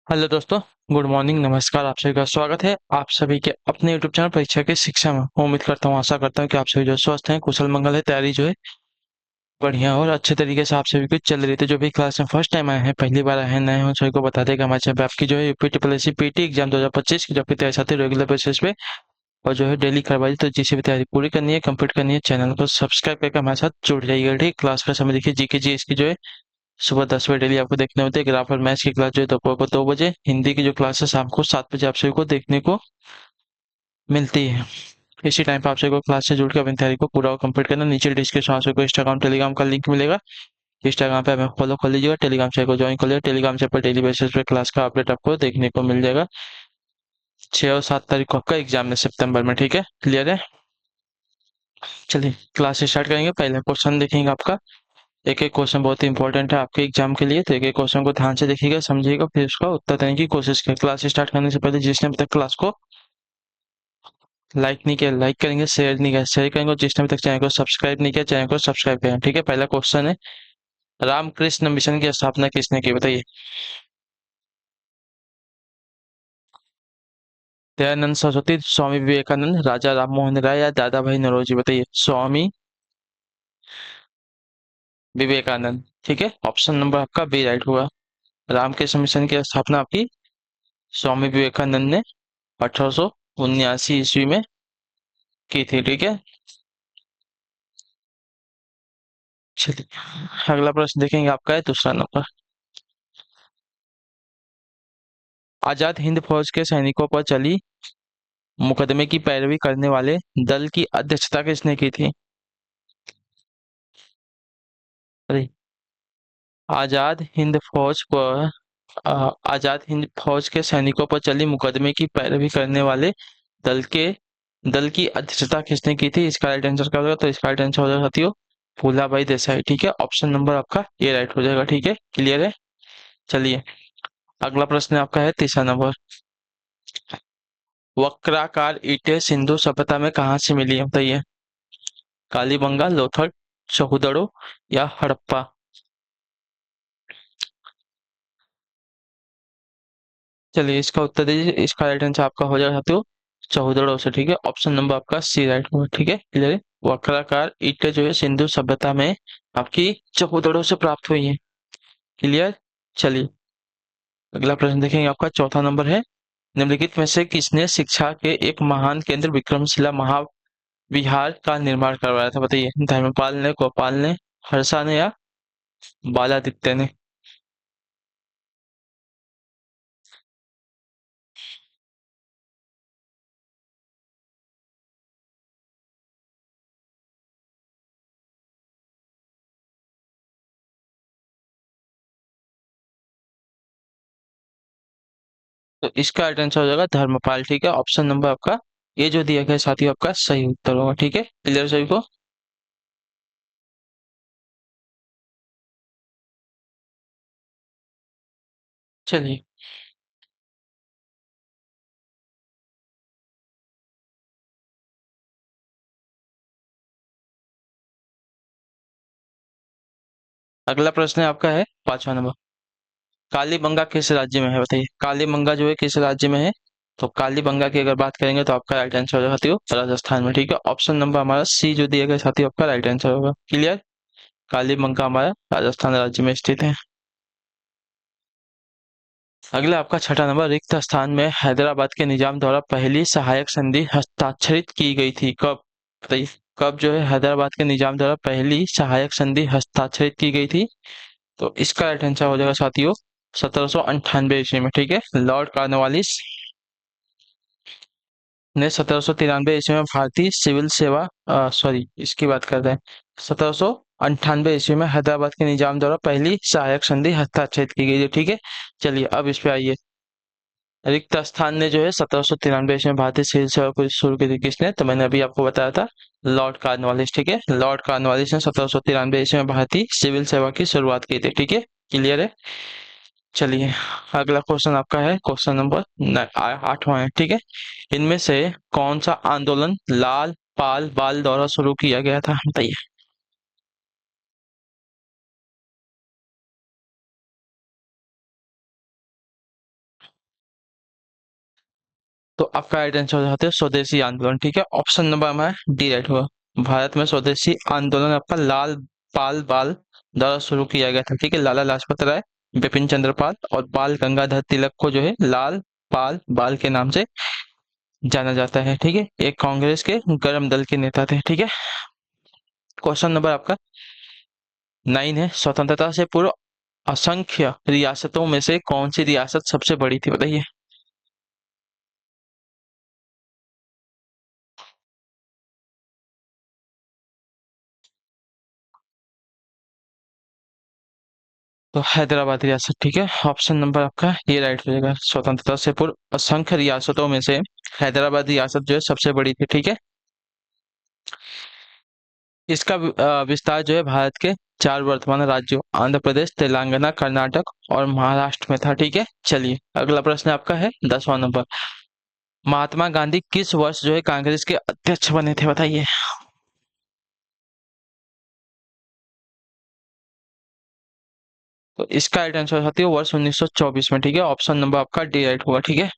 Hello दोस्तों। Good morning, नमस्कार। आप सभी का स्वागत है आप सभी के अपने यूट्यूब चैनल परीक्षा की शिक्षा में। उम्मीद करता हूँ, आशा करता हूँ कि आप सभी जो स्वस्थ हैं, कुशल मंगल है, तैयारी जो है बढ़िया और अच्छे तरीके से आप सभी की चल रही है। तो जो भी क्लास में फर्स्ट टाइम आए हैं, पहली बार आए हैं, नए हो, सभी को बता दें कि हमारे चैनल पे आपकी जो है UP triple S C PT exam 2025 की जो आपकी तैयारी आती है रेगुलर बेसिस पे और जो है डेली करवाई। तो जिसे भी तैयारी पूरी करनी है, कंप्लीट करनी है, चैनल को सब्सक्राइब करके हमारे साथ जुड़ जाइएगा। ठीक, क्लास का समय देखिए, जीके जी इसकी जो है सुबह 10 बजे डेली आपको देखने होते हैं। ग्राफर मैथ्स की क्लास जो है दोपहर को 2 बजे, हिंदी की जो क्लास है शाम को 7 बजे आप सभी को देखने को मिलती है। इसी टाइम पे आप सभी को क्लास से जुड़ के अपनी तैयारी को पूरा कंप्लीट करना। नीचे डिस्क्रिप्शन में आपको इंस्टाग्राम टेलीग्राम का लिंक मिलेगा। इंस्टाग्राम पे हमें फॉलो कर लीजिएगा, टेलीग्राम चैनल को ज्वाइन कर लीजिएगा। टेलीग्राम चैनल पर डेली बेसिस पे क्लास का अपडेट आपको देखने को मिल जाएगा। 6 और 7 तारीख को आपका एग्जाम है सितंबर में। ठीक है, क्लियर है। चलिए क्लास स्टार्ट करेंगे। पहले क्वेश्चन देखेंगे आपका। एक एक क्वेश्चन बहुत ही इंपॉर्टेंट है आपके एग्जाम के लिए, तो एक एक क्वेश्चन को ध्यान से देखिएगा, समझिएगा, फिर उसका उत्तर देने की कोशिश करें। क्लास स्टार्ट करने से पहले जिसने अभी तक क्लास को लाइक नहीं किया, लाइक करेंगे। शेयर नहीं किया, शेयर करेंगे। और जिसने अभी तक चैनल को सब्सक्राइब नहीं किया, चैनल को सब्सक्राइब करें। ठीक है, पहला क्वेश्चन है, रामकृष्ण मिशन की स्थापना किसने की, बताइए। दयानंद सरस्वती, स्वामी विवेकानंद, राजा राम मोहन राय या दादा भाई नौरोजी, बताइए। स्वामी विवेकानंद। ठीक है, ऑप्शन नंबर आपका बी राइट होगा। रामकृष्ण मिशन की स्थापना आपकी स्वामी विवेकानंद ने 1879 ईस्वी में की थी। ठीक है, चलिए अगला प्रश्न देखेंगे, आपका है दूसरा नंबर। आजाद हिंद फौज के सैनिकों पर चली मुकदमे की पैरवी करने वाले दल की अध्यक्षता किसने की थी। अरे, आजाद हिंद फौज पर आजाद हिंद फौज के सैनिकों पर चली मुकदमे की पैरवी करने वाले दल के दल की अध्यक्षता किसने की थी। इसका राइट आंसर क्या होगा, तो इसका राइट आंसर हो जाएगा साथियों फूलाभाई देसाई। ठीक है, ऑप्शन नंबर आपका ये राइट हो जाएगा। ठीक है, क्लियर है। चलिए अगला प्रश्न आपका है तीसरा नंबर। वक्राकार ईंटें सिंधु सभ्यता में कहाँ से मिली है, बताइए। कालीबंगा, लोथल, चौहुदड़ो या हड़प्पा। चलिए इसका उत्तर दीजिए। इसका राइट आंसर आपका हो जाएगा साथियों चौहुदड़ो से। ठीक है, ऑप्शन नंबर आपका सी राइट होगा। ठीक है, क्लियर है। वक्राकार ईंटें जो है सिंधु सभ्यता में आपकी चौहुदड़ो से प्राप्त हुई है। क्लियर। चलिए अगला प्रश्न देखेंगे, आपका चौथा नंबर है। निम्नलिखित में से किसने शिक्षा के एक महान केंद्र विक्रमशिला महाविहार का निर्माण करवाया था, बताइए। धर्मपाल ने, गोपाल ने, हर्षा ने या बालादित्य ने। तो इसका राइट आंसर हो जाएगा धर्मपाल। ठीक है, ऑप्शन नंबर आपका ये जो दिया गया साथियों आपका सही उत्तर होगा। ठीक है, क्लियर सभी को। चलिए अगला प्रश्न है आपका है पांचवा नंबर। कालीबंगा किस राज्य में है, बताइए। कालीबंगा जो है किस राज्य में है। तो कालीबंगा की अगर बात करेंगे तो आपका राइट आंसर हो जाएगा साथियों राजस्थान में। ठीक है, ऑप्शन नंबर हमारा सी जो दिया गया साथियों आपका राइट आंसर होगा। क्लियर। कालीबंगा हमारा राजस्थान राज्य में स्थित है। अगला आपका छठा नंबर। रिक्त स्थान में हैदराबाद के निजाम द्वारा पहली सहायक संधि हस्ताक्षरित की गई थी, कब, बताइए। कब जो है हैदराबाद के निजाम द्वारा पहली सहायक संधि हस्ताक्षरित की गई थी। तो इसका राइट आंसर हो जाएगा साथियों 1798 ईस्वी में। ठीक है, लॉर्ड कॉर्नवालिस ने 1793 ईस्वी में भारतीय सिविल सेवा सॉरी इसकी बात करते हैं 1798 ईस्वी में हैदराबाद के निजाम द्वारा पहली सहायक संधि हस्ताक्षरित की गई थी। ठीक है, चलिए अब इस पे आइए। रिक्त स्थान ने जो है 1793 में भारतीय सिविल सेवा को शुरू की थी, किसने, तो मैंने अभी आपको बताया था लॉर्ड कॉर्नवालिस। ठीक है, लॉर्ड कॉर्नवालिस ने 1793 में भारतीय सिविल सेवा की शुरुआत की थी। ठीक है, क्लियर है। चलिए अगला क्वेश्चन आपका है क्वेश्चन नंबर 8वां है। ठीक है, इनमें से कौन सा आंदोलन लाल पाल बाल द्वारा शुरू किया गया था, बताइए। तो आपका राइट आंसर हो जाते हैं स्वदेशी आंदोलन। ठीक है, ऑप्शन नंबर हमारा डी राइट हुआ। भारत में स्वदेशी आंदोलन आपका लाल पाल बाल द्वारा शुरू किया गया था। ठीक है, लाला लाजपत राय, बिपिन चंद्र पाल और बाल गंगाधर तिलक को जो है लाल पाल बाल के नाम से जाना जाता है। ठीक है, एक कांग्रेस के गर्म दल के नेता थे। ठीक है, क्वेश्चन नंबर आपका 9 है। स्वतंत्रता से पूर्व असंख्य रियासतों में से कौन सी रियासत सबसे बड़ी थी, बताइए। तो हैदराबाद रियासत। ठीक है, ऑप्शन नंबर आपका ये राइट हो जाएगा। स्वतंत्रता से पूर्व असंख्य रियासतों में से हैदराबाद रियासत जो है सबसे बड़ी थी। ठीक है, इसका विस्तार जो है भारत के 4 वर्तमान राज्यों आंध्र प्रदेश, तेलंगाना, कर्नाटक और महाराष्ट्र में था। ठीक है, चलिए अगला प्रश्न आपका है 10वां नंबर। महात्मा गांधी किस वर्ष जो है कांग्रेस के अध्यक्ष बने थे, बताइए। तो इसका राइट आंसर होती है वर्ष 1924 में। ठीक है, ऑप्शन नंबर आपका डी राइट होगा। ठीक है,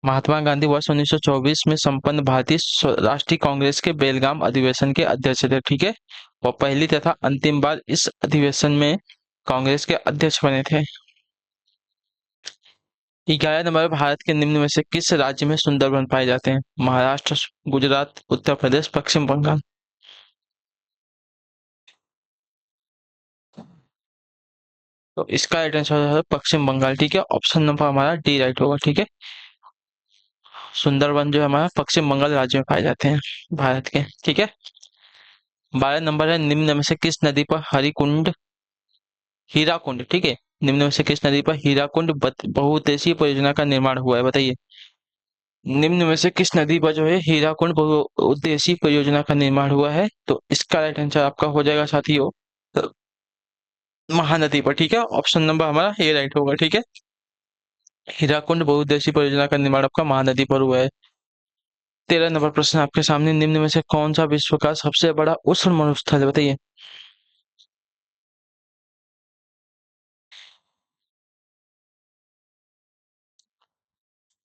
महात्मा गांधी वर्ष 1924 में संपन्न भारतीय राष्ट्रीय कांग्रेस के बेलगाम अधिवेशन के अध्यक्ष थे। ठीक है, और पहली तथा अंतिम बार इस अधिवेशन में कांग्रेस के अध्यक्ष बने थे। 11 नंबर, भारत के निम्न में से किस राज्य में सुंदरवन पाए जाते हैं? महाराष्ट्र, गुजरात, उत्तर प्रदेश, पश्चिम बंगाल। तो इसका राइट आंसर है पश्चिम बंगाल। ठीक है, ऑप्शन नंबर हमारा डी राइट होगा। ठीक है, सुंदरवन जो है हमारा पश्चिम बंगाल राज्य में पाए जाते हैं भारत के। ठीक है, 12 नंबर है। निम्न में से किस नदी पर हरिकुंड हीराकुंड, ठीक है, निम्न में से किस नदी पर हीराकुंड बहुउद्देशीय परियोजना का निर्माण हुआ है, बताइए। निम्न में से किस नदी पर जो है हीराकुंड बहुउद्देशीय परियोजना का निर्माण हुआ है? तो इसका राइट आंसर आपका हो जाएगा साथियों महानदी पर। ठीक है, ऑप्शन नंबर हमारा ए राइट होगा। ठीक है, हीराकुंड बहुउद्देशीय परियोजना का निर्माण आपका महानदी पर हुआ है। 13 नंबर प्रश्न आपके सामने। निम्न में से कौन सा विश्व का सबसे बड़ा उष्ण मरुस्थल है, बताइए।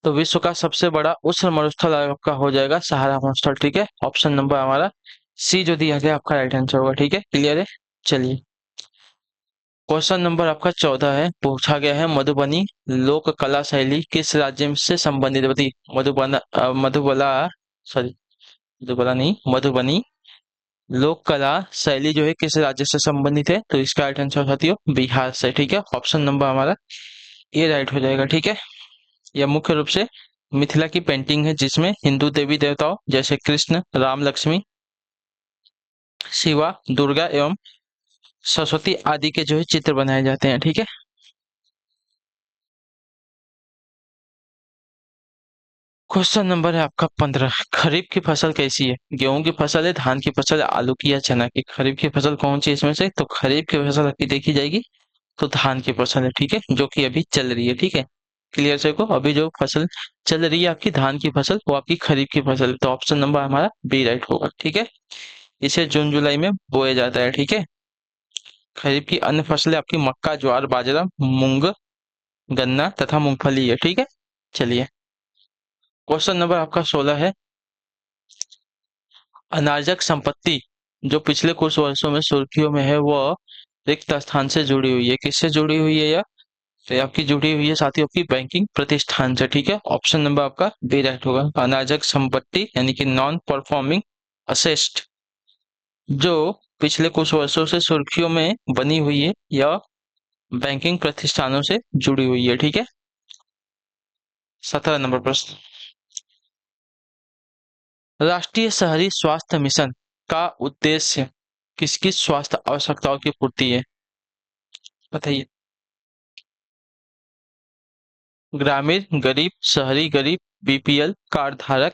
तो विश्व का सबसे बड़ा उष्ण मरुस्थल आपका हो जाएगा सहारा मरुस्थल। ठीक है, ऑप्शन नंबर हमारा सी जो दिया गया आपका राइट आंसर होगा। ठीक है, क्लियर है। चलिए क्वेश्चन नंबर आपका 14 है। पूछा गया है मधुबनी लोक कला शैली किस राज्य से संबंधित है? बताइए। मधुबला सॉरी, मधुबला नहीं, मधुबनी लोक कला शैली जो है किस राज्य से संबंधित है? तो इसका राइट आंसर होती है बिहार से। ठीक है, ऑप्शन नंबर हमारा ये राइट हो जाएगा। ठीक है, यह मुख्य रूप से मिथिला की पेंटिंग है जिसमें हिंदू देवी देवताओं जैसे कृष्ण, राम, लक्ष्मी, शिवा, दुर्गा एवं सरस्वती आदि के जो है चित्र बनाए जाते हैं। ठीक है, क्वेश्चन नंबर है आपका 15। खरीफ की फसल कैसी है? गेहूं की फसल है, धान की फसल है, आलू की या चना की? खरीफ की फसल कौन सी है इसमें से? तो खरीफ की फसल आपकी देखी जाएगी तो धान की फसल है। ठीक है, जो कि अभी चल रही है। ठीक है, क्लियर से को अभी जो फसल चल रही है आपकी धान की फसल वो आपकी खरीफ की फसल है। तो ऑप्शन नंबर हमारा बी राइट होगा। ठीक है, इसे जून जुलाई में बोया जाता है। ठीक है, खरीफ की अन्य फसलें आपकी मक्का, ज्वार, बाजरा, मूंग, गन्ना तथा मूंगफली है। ठीक है, चलिए क्वेश्चन नंबर आपका 16 है। अनारजक संपत्ति जो पिछले कुछ वर्षों में सुर्खियों में है वह रिक्त स्थान से जुड़ी हुई है। किससे जुड़ी हुई है? तो ये आपकी जुड़ी हुई है साथियों आपकी बैंकिंग प्रतिष्ठान से। ठीक है, ऑप्शन नंबर आपका बी राइट होगा। अनाजक संपत्ति यानी कि नॉन परफॉर्मिंग असेस्ट जो पिछले कुछ वर्षों से सुर्खियों में बनी हुई है या बैंकिंग प्रतिष्ठानों से जुड़ी हुई है। ठीक है, 17 नंबर प्रश्न। राष्ट्रीय शहरी स्वास्थ्य मिशन का उद्देश्य किसकी स्वास्थ्य आवश्यकताओं की पूर्ति है, बताइए। ग्रामीण गरीब, शहरी गरीब, बीपीएल कार्ड धारक,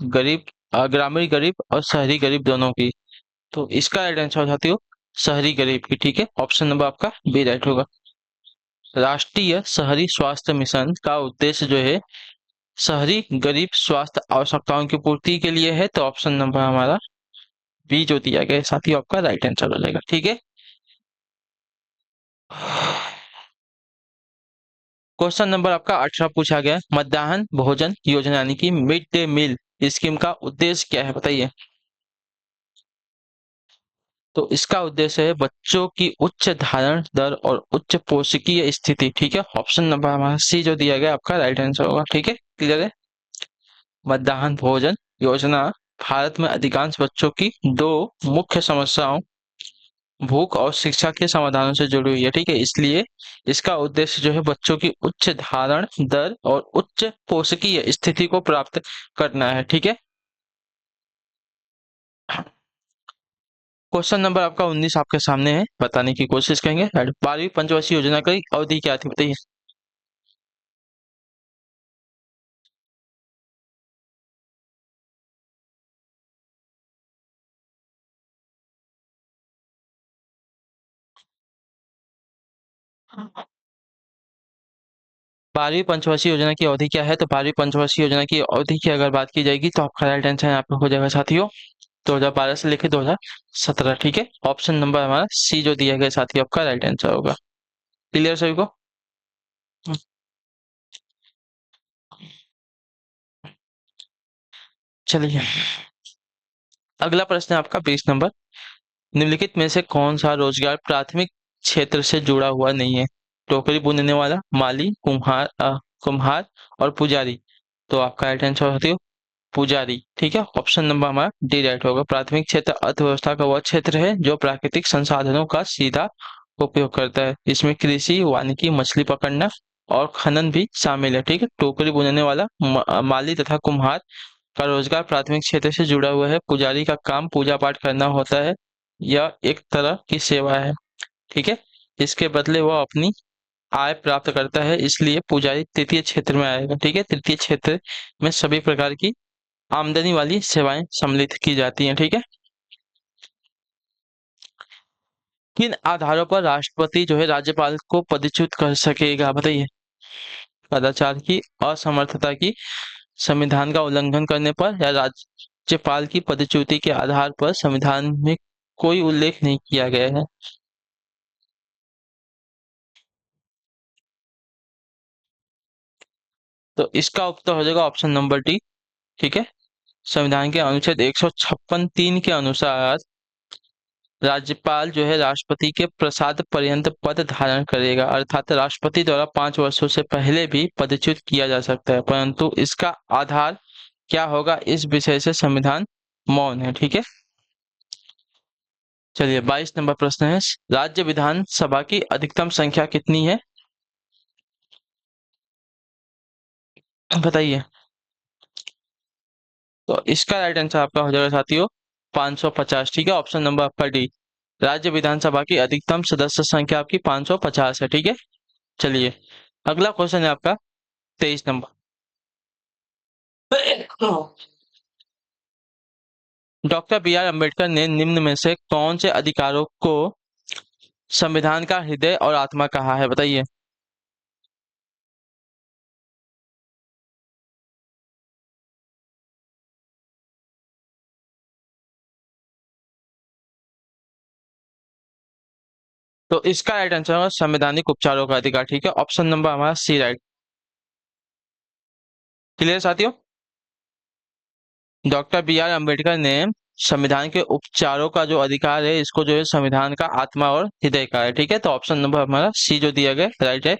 गरीब ग्रामीण गरीब और शहरी गरीब दोनों की? तो इसका राइट आंसर हो जाती हो शहरी गरीब की। ठीक है, ऑप्शन नंबर आपका बी राइट होगा। राष्ट्रीय शहरी स्वास्थ्य मिशन का उद्देश्य जो है शहरी गरीब स्वास्थ्य आवश्यकताओं की पूर्ति के लिए है। तो ऑप्शन नंबर हमारा बी जो दिया गया है साथी आपका राइट आंसर हो जाएगा। ठीक है, क्वेश्चन नंबर आपका 18 पूछा गया है, मध्याह्न भोजन योजना यानी कि मिड डे मील स्कीम का उद्देश्य क्या है बताइए। तो इसका उद्देश्य है बच्चों की उच्च धारण दर और उच्च पोषकीय स्थिति। ठीक है, ऑप्शन नंबर हमारा सी जो दिया गया आपका राइट आंसर होगा। ठीक है, क्लियर है। मध्याह्न भोजन योजना भारत में अधिकांश बच्चों की दो मुख्य समस्याओं भूख और शिक्षा के समाधानों से जुड़ी हुई है। ठीक है, इसलिए इसका उद्देश्य जो है बच्चों की उच्च धारण दर और उच्च पोषकीय स्थिति को प्राप्त करना है। ठीक है, क्वेश्चन नंबर आपका 19 आपके सामने है, बताने की कोशिश करेंगे। 12वीं पंचवर्षीय योजना की अवधि क्या थी बताइए। 12वीं पंचवर्षीय योजना की अवधि क्या है, तो 12वीं पंचवर्षीय योजना की अवधि की अगर बात की जाएगी तो आपका राइट आंसर यहाँ पे हो जाएगा साथियों 2012 से लेकर 2017। ठीक है, ऑप्शन नंबर हमारा सी जो दिया गया साथियों आपका राइट आंसर होगा। क्लियर सभी को। चलिए, अगला प्रश्न है आपका 20 नंबर। निम्नलिखित में से कौन सा रोजगार प्राथमिक क्षेत्र से जुड़ा हुआ नहीं है। टोकरी बुनने वाला, माली, कुम्हार और पुजारी। तो आपका राइट आंसर होती है पुजारी। ठीक है, ऑप्शन नंबर हमारा डी राइट होगा। प्राथमिक क्षेत्र अर्थव्यवस्था का वह क्षेत्र है जो प्राकृतिक संसाधनों का सीधा उपयोग करता है। इसमें कृषि, वानिकी, मछली पकड़ना और खनन भी शामिल है। ठीक है, टोकरी बुनने वाला, माली तथा कुम्हार का रोजगार प्राथमिक क्षेत्र से जुड़ा हुआ है। पुजारी का काम पूजा पाठ करना होता है, यह एक तरह की सेवा है। ठीक है, इसके बदले वह अपनी आय प्राप्त करता है, इसलिए पुजारी तृतीय क्षेत्र में आएगा। ठीक है, तृतीय क्षेत्र में सभी प्रकार की आमदनी वाली सेवाएं सम्मिलित की जाती हैं। ठीक है, किन आधारों पर राष्ट्रपति जो है राज्यपाल को पदच्युत कर सकेगा बताइए। कदाचार की, असमर्थता की, संविधान का उल्लंघन करने पर या राज्यपाल की पदच्युति के आधार पर। संविधान में कोई उल्लेख नहीं किया गया है। तो इसका उत्तर हो जाएगा ऑप्शन नंबर डी। ठीक है, संविधान के अनुच्छेद 156(3) के अनुसार राज्यपाल जो है राष्ट्रपति के प्रसाद पर्यंत पद धारण करेगा, अर्थात राष्ट्रपति द्वारा 5 वर्षों से पहले भी पदच्युत किया जा सकता है, परंतु इसका आधार क्या होगा इस विषय से संविधान मौन है। ठीक है, चलिए 22 नंबर प्रश्न है, राज्य विधानसभा की अधिकतम संख्या कितनी है बताइए। तो इसका राइट आंसर आपका हो जाएगा साथियों 550। ठीक है, ऑप्शन नंबर आपका डी। राज्य विधानसभा की अधिकतम सदस्य संख्या आपकी 550 है। ठीक है, चलिए अगला क्वेश्चन है आपका 23 number. Doctor B R Ambedkar ने निम्न में से कौन से अधिकारों को संविधान का हृदय और आत्मा कहा है बताइए। तो इसका राइट आंसर होगा संवैधानिक उपचारों का अधिकार। ठीक है, ऑप्शन नंबर हमारा सी राइट। क्लियर साथियों, डॉक्टर बी आर अम्बेडकर ने संविधान के उपचारों का जो अधिकार है इसको जो है संविधान का आत्मा और हृदय का है। ठीक है, तो ऑप्शन नंबर हमारा सी जो दिया गया राइट है।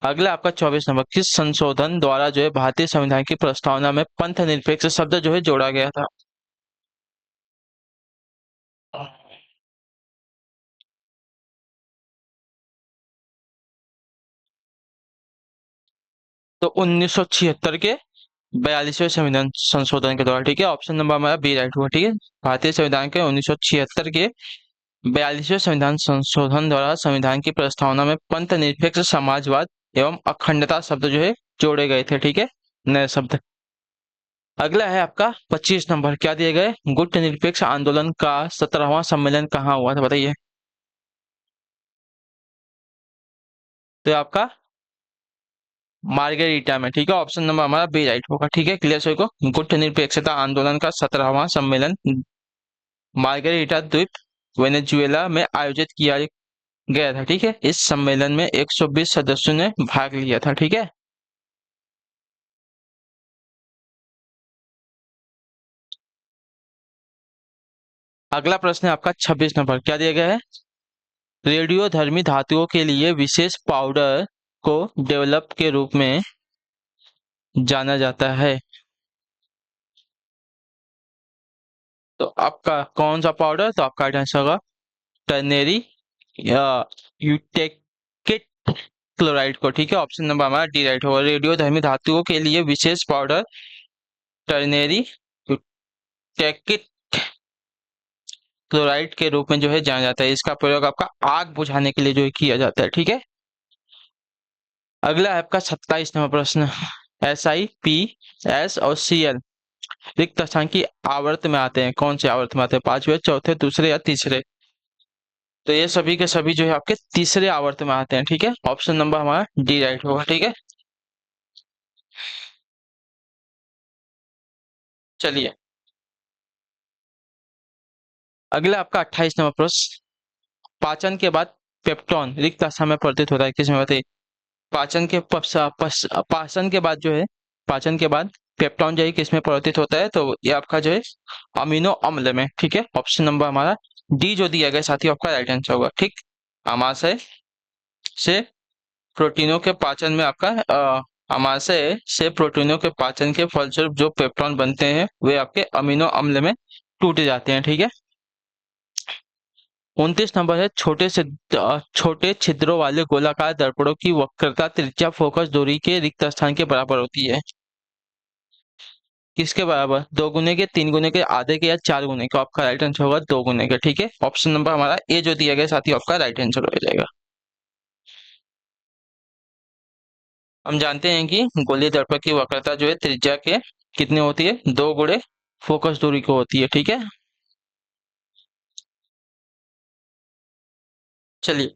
अगला आपका 24 नंबर, किस संशोधन द्वारा जो है भारतीय संविधान की प्रस्तावना में पंथ निरपेक्ष शब्द जो है जोड़ा गया था। तो 1976 के 42वें संविधान संशोधन के द्वारा। ठीक है, ऑप्शन नंबर हमारा बी राइट हुआ। ठीक है, भारतीय संविधान के 1976 के 42वें संविधान संशोधन द्वारा संविधान की प्रस्तावना में पंथ निरपेक्ष समाजवाद एवं अखंडता शब्द जो है जोड़े गए थे। ठीक है, नए शब्द। अगला है आपका 25 नंबर, क्या दिए गए, गुट निरपेक्ष आंदोलन का 17वां सम्मेलन कहाँ हुआ था बताइए। तो ये आपका मार्गेरिटा में। ठीक है, ऑप्शन नंबर हमारा बी राइट होगा। ठीक है, क्लियर सभी को। गुट निरपेक्षता आंदोलन का 17वां सम्मेलन मार्गेरिटा द्वीप वेनेजुएला में आयोजित किया गया था। ठीक है, इस सम्मेलन में 120 सदस्यों ने भाग लिया था। ठीक है, अगला प्रश्न है आपका 26 नंबर, क्या दिया गया है? रेडियोधर्मी धातुओं के लिए विशेष पाउडर को डेवलप के रूप में जाना जाता है। तो आपका कौन सा पाउडर? तो आपका राइट आंसर होगा टर्नेरी या यूटेकिट क्लोराइड को। ठीक है, ऑप्शन नंबर हमारा डी राइट होगा। रेडियोधर्मी धातुओं के लिए विशेष पाउडर टर्नेरी यूटेकिट क्लोराइड के रूप में जो है जाना जाता है। इसका प्रयोग आपका आग बुझाने के लिए जो है किया जाता है। ठीक है, अगला है आपका 27 नंबर प्रश्न। SiPs और Cl रिक्त स्थान की आवर्त में आते हैं। कौन से आवर्त में आते हैं? पांचवें, चौथे, दूसरे या तीसरे? तो ये सभी के सभी जो है आपके तीसरे आवर्त में आते हैं। ठीक है, ऑप्शन नंबर हमारा डी राइट होगा। ठीक है, चलिए अगला आपका 28 नंबर प्रश्न। पाचन के बाद पेप्टॉन रिक्त स्थान में परिवर्तित होता है, किसमें बताइए? पाचन के पाचन के बाद जो है, पाचन के बाद पेप्टॉन जो है किसमें परिवर्तित होता है? तो ये आपका जो है अमीनो अम्ल में। ठीक है, ऑप्शन नंबर हमारा डी जो दिया गया साथी आपका राइट आंसर होगा। ठीक, आमाशय से प्रोटीनों के पाचन में आपका आमाशय से प्रोटीनों के पाचन के फलस्वरूप जो पेप्टॉन बनते हैं वे आपके अमीनो अम्ल में टूट जाते हैं। ठीक है, 29 नंबर है। छोटे छिद्रों वाले गोलाकार दर्पणों की वक्रता त्रिज्या फोकस दूरी के रिक्त स्थान के बराबर होती है। किसके बराबर? 2 गुने के, 3 गुने के, आधे के या 4 गुने के? आपका राइट आंसर होगा 2 गुने के। ठीक है, ऑप्शन नंबर हमारा ए जो दिया गया साथी आपका राइट आंसर हो जाएगा। हम जानते हैं कि गोलीय दर्पण की वक्रता जो है त्रिज्या के कितनी होती है? 2 गुणे फोकस दूरी को होती है। ठीक है, चलिए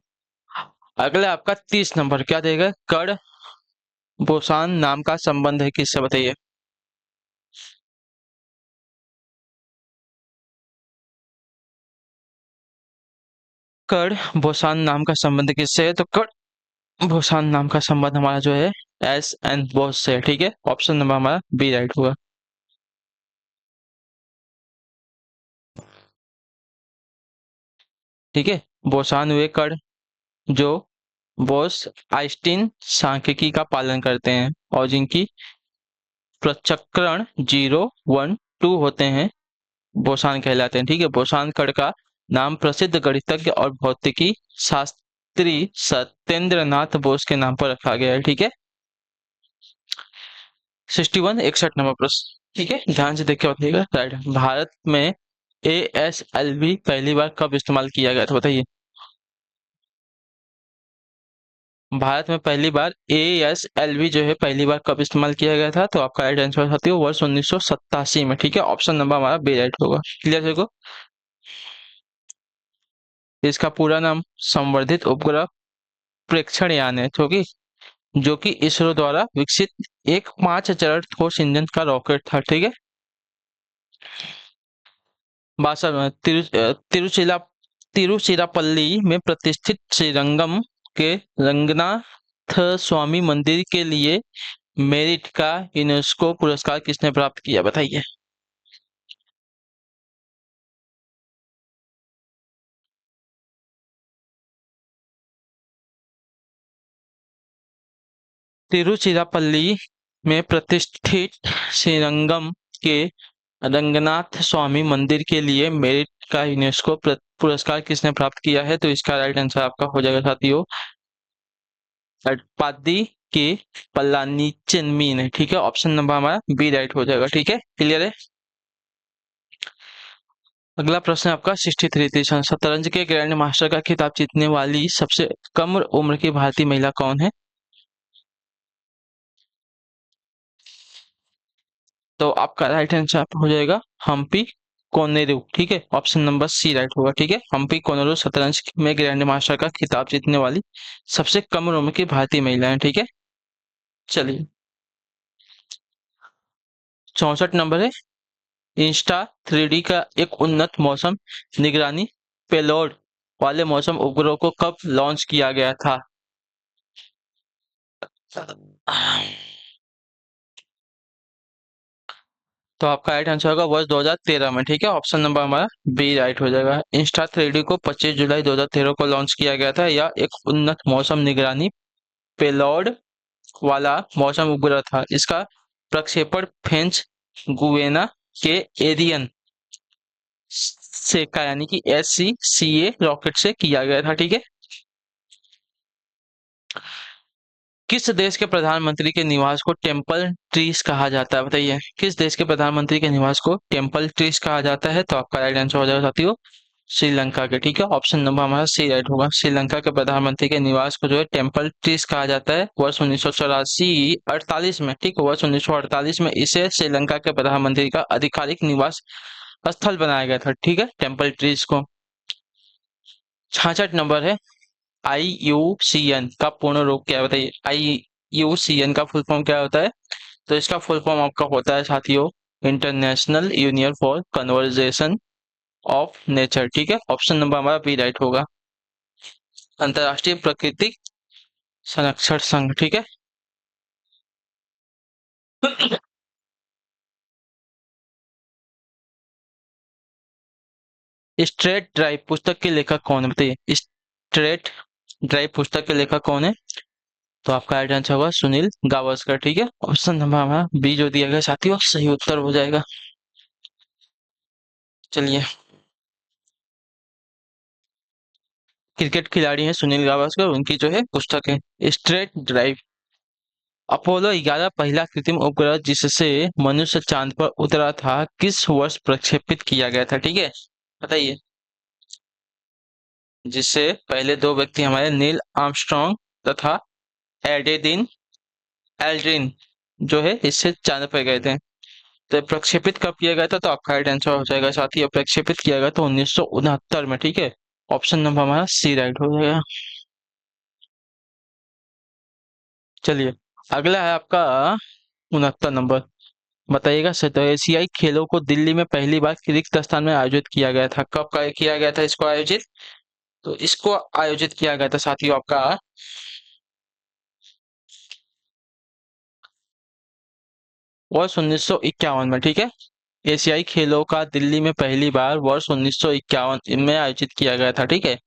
अगला आपका 30 नंबर, क्या देगा? कण बोसान नाम का संबंध है किससे? बताइए। कण बोसान नाम का संबंध किससे है? तो कण बोसान नाम का संबंध हमारा जो है एस एन बोस से है। ठीक है, ऑप्शन नंबर हमारा बी राइट होगा। ठीक है, बोसान वे कण जो बोस आइंस्टीन सांख्यिकी का पालन करते हैं और जिनकी पृथक्करण 0, 1, 2 होते हैं, बोसान कहलाते हैं। ठीक है, बोसान कण का नाम प्रसिद्ध गणितज्ञ और भौतिकी शास्त्री सत्येंद्र नाथ बोस के नाम पर रखा गया है। ठीक है, 61 नंबर प्रश्न। ठीक है, ध्यान से देखिए बताइएगा। राइट, भारत में ASLV पहली बार कब इस्तेमाल किया गया था? बताइए। भारत में पहली बार ASLV जो है पहली बार कब इस्तेमाल किया गया था? तो आपका राइट आंसर साथी हो वर्ष 1987 में। ठीक है, ऑप्शन नंबर हमारा बी राइट होगा। क्लियर देखो, इसका पूरा नाम संवर्धित उपग्रह प्रेक्षण यान है, जो कि इसरो द्वारा विकसित एक 5 चरण ठोस इंजन का रॉकेट था। ठीक है, बासठ तिरुचिरापल्ली में प्रतिष्ठित श्रीरंगम के रंगनाथ स्वामी मंदिर के लिए मेरिट का यूनेस्को पुरस्कार किसने प्राप्त किया? बताइए। तिरुचिरापल्ली में प्रतिष्ठित श्रीरंगम के रंगनाथ स्वामी मंदिर के लिए मेरिट का यूनेस्को पुरस्कार किसने प्राप्त किया है? तो इसका राइट आंसर आपका हो जाएगा साथियों अटपादी के पलानीचेनमीन है। ठीक है, ऑप्शन नंबर हमारा बी राइट हो जाएगा। ठीक है, क्लियर है। अगला प्रश्न है आपका 63। शतरंज के ग्रैंड मास्टर का खिताब जीतने वाली सबसे कम उम्र की भारतीय महिला कौन है? तो आपका राइट आंसर हो जाएगा हम्पी कोनेरू। ठीक है, ऑप्शन नंबर सी राइट होगा। ठीक है, हम्पी कोनेरू शतरंज में ग्रैंड मास्टर का खिताब जीतने वाली सबसे कम उम्र की भारतीय महिला है। ठीक है, चलिए 64 नंबर है। इंस्टा 3D का एक उन्नत मौसम निगरानी पेलोड वाले मौसम उपग्रह को कब लॉन्च किया गया था? तो आपका राइट आंसर होगा वर्ष 2013 में। ठीक है, ऑप्शन नंबर हमारा बी राइट हो जाएगा। इंस्टा 3D को 25 जुलाई 2013 को लॉन्च किया गया था। यह एक उन्नत मौसम निगरानी पेलोड वाला मौसम उपग्रह था। इसका प्रक्षेपण फ्रेंच गुयाना के एरियन से का यानी कि SCCA रॉकेट से किया गया था। ठीक है, किस देश के प्रधानमंत्री के निवास को टेम्पल ट्रीज कहा जाता है? बताइए, किस देश के प्रधानमंत्री के निवास को टेम्पल ट्रीज कहा जाता है? तो आपका राइट आंसर हो जाएगा साथियों श्रीलंका के। ठीक है, ऑप्शन नंबर हमारा सी राइट होगा। श्रीलंका के प्रधानमंत्री के निवास को जो है टेम्पल ट्रीज कहा जाता है। वर्ष 1984 48 में, ठीक है, वर्ष 1948 में इसे श्रीलंका के प्रधानमंत्री का आधिकारिक निवास स्थल बनाया गया था। ठीक है, टेम्पल ट्रीज को। 66 नंबर है, IUCN का पूर्ण रूप क्या है? बताइए, IUCN का फुल फॉर्म क्या होता है? तो इसका फुल फॉर्म आपका होता है साथियों international union for conversation of nature. ठीक है, ऑप्शन नंबर हमारा बी राइट होगा। अंतरराष्ट्रीय प्राकृतिक संरक्षण संघ। ठीक है, स्ट्रेट ड्राइव पुस्तक के लेखक कौन है? बताइए, स्ट्रेट ड्राइव पुस्तक के लेखक कौन है? तो आपका राइट आंसर होगा सुनील गावस्कर। ठीक है, ऑप्शन नंबर हमारा बी जो दिया गया साथियों सही उत्तर हो जाएगा। चलिए, क्रिकेट खिलाड़ी हैं सुनील गावस्कर, उनकी जो है पुस्तक है स्ट्रेट ड्राइव। अपोलो 11 पहला कृत्रिम उपग्रह जिससे मनुष्य चांद पर उतरा था किस वर्ष प्रक्षेपित किया गया था? ठीक है, बताइए, जिससे पहले दो व्यक्ति हमारे नील आर्मस्ट्रॉन्ग तथा एडेडिन एल्ड्रिन जो है इससे चांद पर गए थे। तो प्रक्षेपित कब किया गया था? तो आपका राइट आंसर हो जाएगा साथी प्रक्षेपित किया गया था 1969 में। ठीक है, ऑप्शन नंबर हमारा सी राइट हो जाएगा। चलिए, अगला है आपका 69 नंबर। बताइएगा, सतो एशियाई खेलों को दिल्ली में पहली बार रिक्त स्थान में आयोजित किया गया था। कब का किया गया था इसको आयोजित? तो इसको आयोजित किया गया था साथियों आपका वर्ष 1951 में। ठीक है, एशियाई खेलों का दिल्ली में पहली बार वर्ष 1951 में आयोजित किया गया था। ठीक है,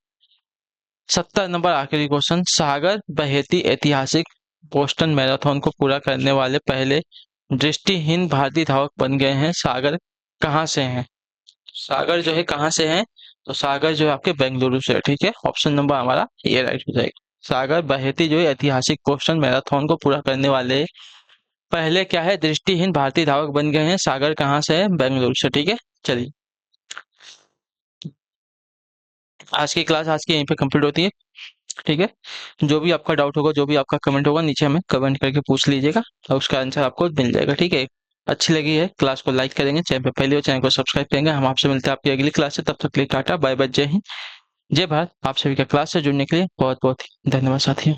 70 नंबर आखिरी क्वेश्चन। सागर बहेती ऐतिहासिक बोस्टन मैराथन को पूरा करने वाले पहले दृष्टिहीन भारतीय धावक बन गए हैं। सागर कहाँ से हैं? सागर जो है कहाँ से हैं? तो सागर जो है आपके बेंगलुरु से है। ठीक है, ऑप्शन नंबर हमारा ये राइट हो जाएगा। सागर बहेती जो है ऐतिहासिक बोस्टन मैराथन को पूरा करने वाले पहले क्या है दृष्टिहीन भारतीय धावक बन गए हैं। सागर कहाँ से है? बेंगलुरु से। ठीक है, चलिए, आज की क्लास आज की यहीं पे कंप्लीट होती है। ठीक है, जो भी आपका डाउट होगा, जो भी आपका कमेंट होगा, नीचे हमें कमेंट करके पूछ लीजिएगा और उसका आंसर आपको मिल जाएगा। ठीक है, अच्छी लगी है क्लास को लाइक करेंगे, चैनल पे पहले हो चैनल को सब्सक्राइब करेंगे। हम आपसे मिलते हैं आपकी अगली क्लास से, तब तक के लिए टाटा बाय बाय, जय हिंद जय भारत। आप सभी का क्लास से जुड़ने के लिए बहुत बहुत धन्यवाद साथियों।